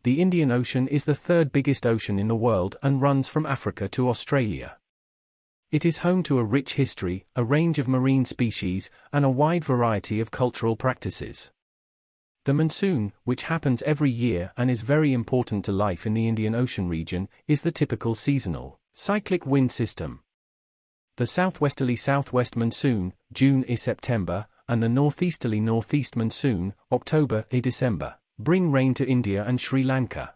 The Indian Ocean is the third biggest ocean in the world and runs from Africa to Australia. It is home to a rich history, a range of marine species, and a wide variety of cultural practices. The monsoon, which happens every year and is very important to life in the Indian Ocean region, is the typical seasonal, cyclic wind system. The southwesterly southwest monsoon, June-September, and the northeasterly northeast monsoon, October-December, bring rain to India and Sri Lanka.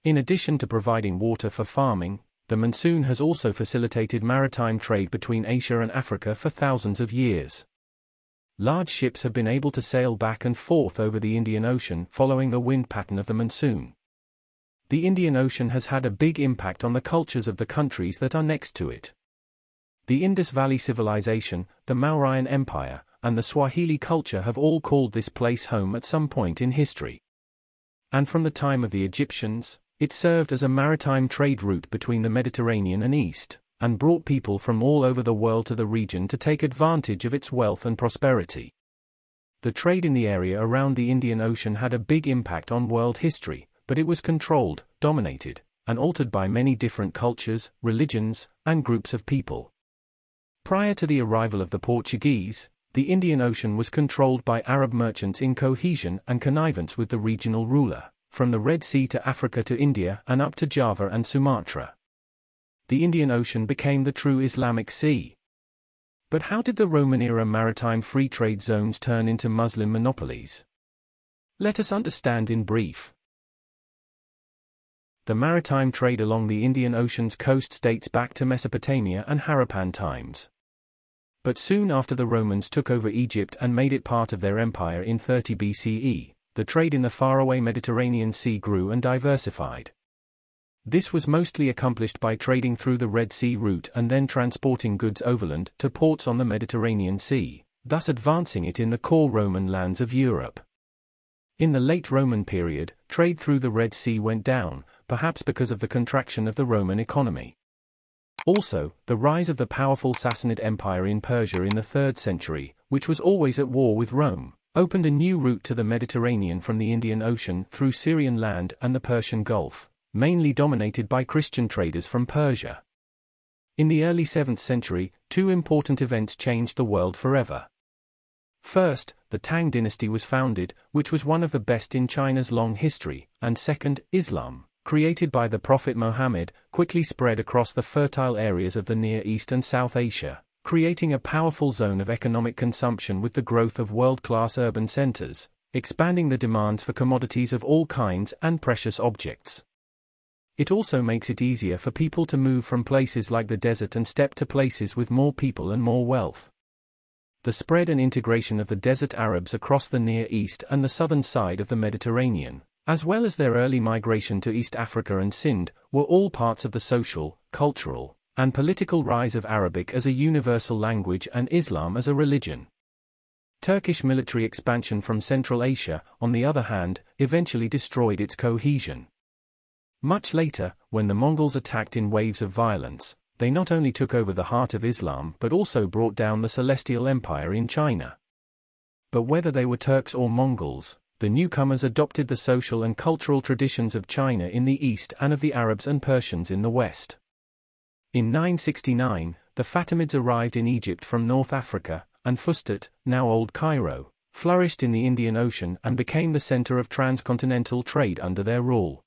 In addition to providing water for farming, the monsoon has also facilitated maritime trade between Asia and Africa for thousands of years. Large ships have been able to sail back and forth over the Indian Ocean following the wind pattern of the monsoon. The Indian Ocean has had a big impact on the cultures of the countries that are next to it. The Indus Valley Civilization, the Mauryan Empire, and the Swahili culture have all called this place home at some point in history. And from the time of the Egyptians, it served as a maritime trade route between the Mediterranean and East, and brought people from all over the world to the region to take advantage of its wealth and prosperity. The trade in the area around the Indian Ocean had a big impact on world history, but it was controlled, dominated, and altered by many different cultures, religions, and groups of people. Prior to the arrival of the Portuguese, the Indian Ocean was controlled by Arab merchants in cohesion and connivance with the regional ruler, from the Red Sea to Africa to India and up to Java and Sumatra. The Indian Ocean became the true Islamic Sea. But how did the Roman-era maritime free trade zones turn into Muslim monopolies? Let us understand in brief. The maritime trade along the Indian Ocean's coast dates back to Mesopotamia and Harappan times. But soon after the Romans took over Egypt and made it part of their empire in 30 BCE, the trade in the faraway Mediterranean Sea grew and diversified. This was mostly accomplished by trading through the Red Sea route and then transporting goods overland to ports on the Mediterranean Sea, thus advancing it in the core Roman lands of Europe. In the late Roman period, trade through the Red Sea went down, perhaps because of the contraction of the Roman economy. Also, the rise of the powerful Sassanid Empire in Persia in the 3rd century, which was always at war with Rome, opened a new route to the Mediterranean from the Indian Ocean through Syrian land and the Persian Gulf, mainly dominated by Christian traders from Persia. In the early 7th century, two important events changed the world forever. First, the Tang dynasty was founded, which was one of the best in China's long history, and second, Islam, created by the Prophet Muhammad, quickly spread across the fertile areas of the Near East and South Asia, creating a powerful zone of economic consumption with the growth of world-class urban centers, expanding the demands for commodities of all kinds and precious objects. It also makes it easier for people to move from places like the desert and steppe to places with more people and more wealth. The spread and integration of the desert Arabs across the Near East and the southern side of the Mediterranean, as well as their early migration to East Africa and Sind, were all parts of the social, cultural, and political rise of Arabic as a universal language and Islam as a religion. Turkish military expansion from Central Asia, on the other hand, eventually destroyed its cohesion. Much later, when the Mongols attacked in waves of violence, they not only took over the heart of Islam but also brought down the Celestial Empire in China. But whether they were Turks or Mongols, the newcomers adopted the social and cultural traditions of China in the east and of the Arabs and Persians in the west. In 969, the Fatimids arrived in Egypt from North Africa, and Fustat, now Old Cairo, flourished in the Indian Ocean and became the center of transcontinental trade under their rule.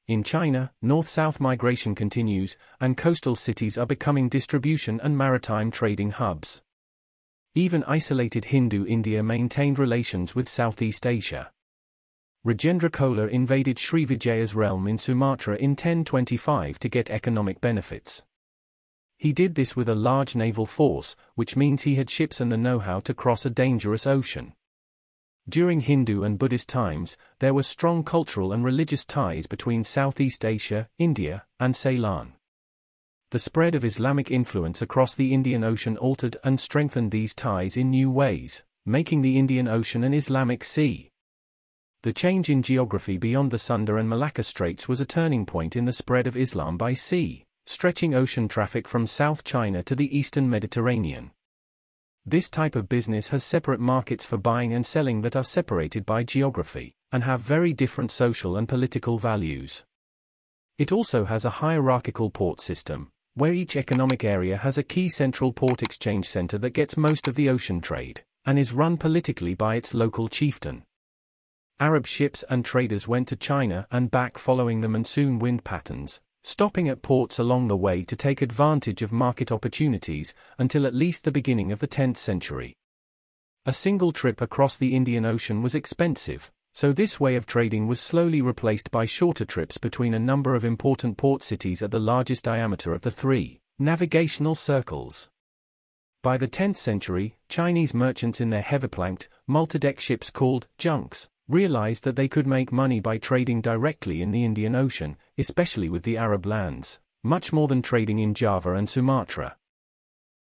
In China, north-south migration continues, and coastal cities are becoming distribution and maritime trading hubs. Even isolated Hindu India maintained relations with Southeast Asia. Rajendra Chola invaded Srivijaya's realm in Sumatra in 1025 to get economic benefits. He did this with a large naval force, which means he had ships and the know-how to cross a dangerous ocean. During Hindu and Buddhist times, there were strong cultural and religious ties between Southeast Asia, India, and Ceylon. The spread of Islamic influence across the Indian Ocean altered and strengthened these ties in new ways, making the Indian Ocean an Islamic Sea. The change in geography beyond the Sunda and Malacca Straits was a turning point in the spread of Islam by sea, stretching ocean traffic from South China to the eastern Mediterranean. This type of business has separate markets for buying and selling that are separated by geography, and have very different social and political values. It also has a hierarchical port system, where each economic area has a key central port exchange center that gets most of the ocean trade, and is run politically by its local chieftain. Arab ships and traders went to China and back following the monsoon wind patterns, stopping at ports along the way to take advantage of market opportunities until at least the beginning of the 10th century. A single trip across the Indian Ocean was expensive, so this way of trading was slowly replaced by shorter trips between a number of important port cities at the largest diameter of the three navigational circles. By the 10th century, Chinese merchants in their heavy-planked, multi-deck ships called junks realized that they could make money by trading directly in the Indian Ocean, especially with the Arab lands, much more than trading in Java and Sumatra.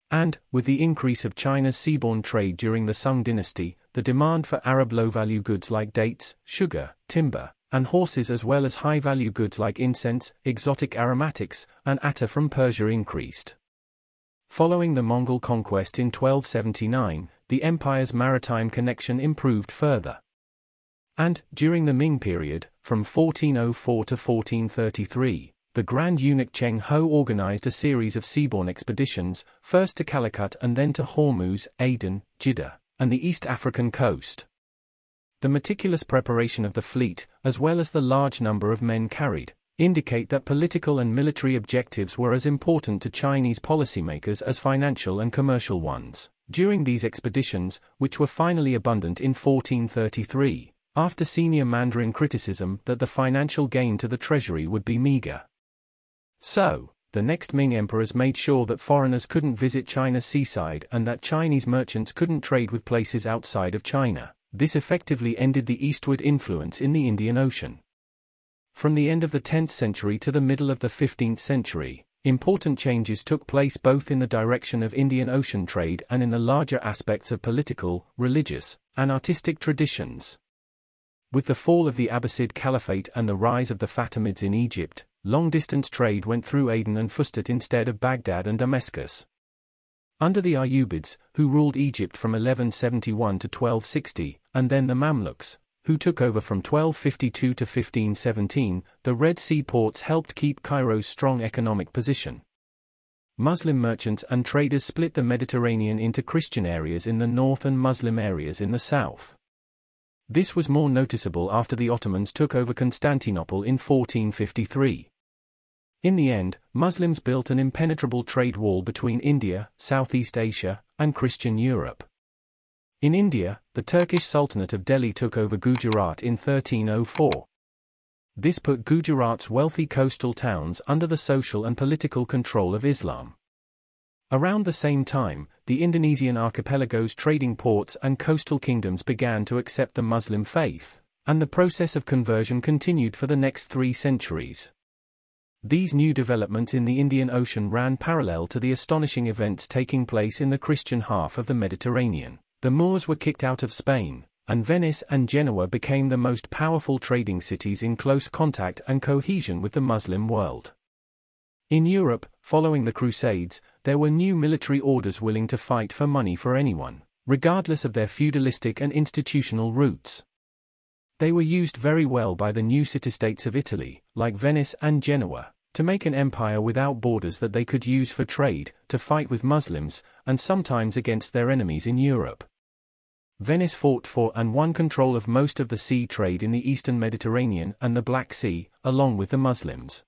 And, with the increase of China's seaborne trade during the Sung dynasty, the demand for Arab low-value goods like dates, sugar, timber, and horses as well as high-value goods like incense, exotic aromatics, and attar from Persia increased. Following the Mongol conquest in 1279, the empire's maritime connection improved further. And, during the Ming period, from 1404 to 1433, the Grand Eunuch Cheng Ho organized a series of seaborne expeditions, first to Calicut and then to Hormuz, Aden, Jeddah, and the East African coast. The meticulous preparation of the fleet, as well as the large number of men carried, indicate that political and military objectives were as important to Chinese policymakers as financial and commercial ones. During these expeditions, which were finally abundant in 1433, after senior Mandarin criticism that the financial gain to the treasury would be meager. So, the next Ming emperors made sure that foreigners couldn't visit China's seaside and that Chinese merchants couldn't trade with places outside of China. This effectively ended the eastward influence in the Indian Ocean. From the end of the 10th century to the middle of the 15th century, important changes took place both in the direction of Indian Ocean trade and in the larger aspects of political, religious, and artistic traditions. With the fall of the Abbasid Caliphate and the rise of the Fatimids in Egypt, long-distance trade went through Aden and Fustat instead of Baghdad and Damascus. Under the Ayyubids, who ruled Egypt from 1171 to 1260, and then the Mamluks, who took over from 1252 to 1517, the Red Sea ports helped keep Cairo's strong economic position. Muslim merchants and traders split the Mediterranean into Christian areas in the north and Muslim areas in the south. This was more noticeable after the Ottomans took over Constantinople in 1453. In the end, Muslims built an impenetrable trade wall between India, Southeast Asia, and Christian Europe. In India, the Turkish Sultanate of Delhi took over Gujarat in 1304. This put Gujarat's wealthy coastal towns under the social and political control of Islam. Around the same time, the Indonesian archipelago's trading ports and coastal kingdoms began to accept the Muslim faith, and the process of conversion continued for the next 3 centuries. These new developments in the Indian Ocean ran parallel to the astonishing events taking place in the Christian half of the Mediterranean. The Moors were kicked out of Spain, and Venice and Genoa became the most powerful trading cities in close contact and cohesion with the Muslim world. In Europe, following the Crusades, there were new military orders willing to fight for money for anyone, regardless of their feudalistic and institutional roots. They were used very well by the new city-states of Italy, like Venice and Genoa, to make an empire without borders that they could use for trade, to fight with Muslims, and sometimes against their enemies in Europe. Venice fought for and won control of most of the sea trade in the eastern Mediterranean and the Black Sea, along with the Muslims.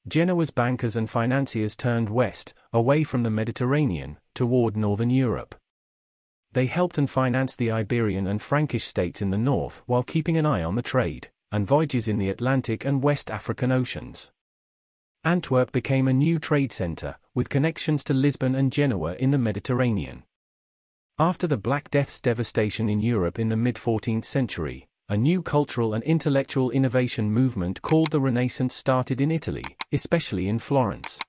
Genoa's bankers and financiers turned west, away from the Mediterranean, toward northern Europe. They helped and financed the Iberian and Frankish states in the north while keeping an eye on the trade and voyages in the Atlantic and West African oceans. Antwerp became a new trade center, with connections to Lisbon and Genoa in the Mediterranean. After the Black Death's devastation in Europe in the mid-14th century, a new cultural and intellectual innovation movement called the Renaissance started in Italy, especially in Florence.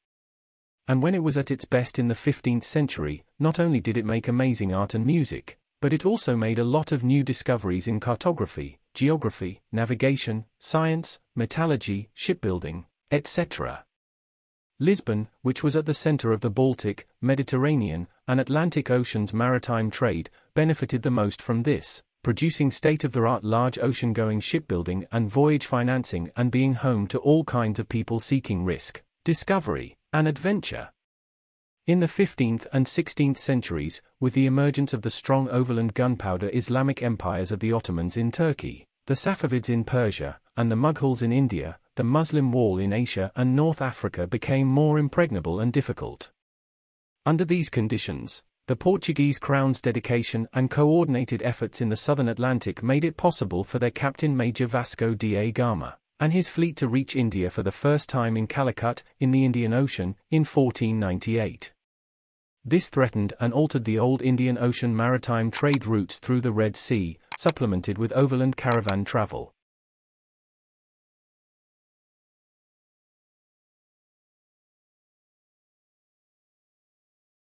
And when it was at its best in the 15th century, not only did it make amazing art and music, but it also made a lot of new discoveries in cartography, geography, navigation, science, metallurgy, shipbuilding, etc. Lisbon, which was at the center of the Baltic, Mediterranean, and Atlantic Ocean's maritime trade, benefited the most from this, producing state-of-the-art large ocean-going shipbuilding and voyage financing and being home to all kinds of people seeking risk, discovery, and adventure. In the 15th and 16th centuries, with the emergence of the strong overland gunpowder Islamic empires of the Ottomans in Turkey, the Safavids in Persia, and the Mughal's in India, the Muslim wall in Asia and North Africa became more impregnable and difficult. Under these conditions, the Portuguese crown's dedication and coordinated efforts in the southern Atlantic made it possible for their captain Major Vasco da Gama and his fleet to reach India for the first time in Calicut, in the Indian Ocean, in 1498. This threatened and altered the old Indian Ocean maritime trade routes through the Red Sea, supplemented with overland caravan travel.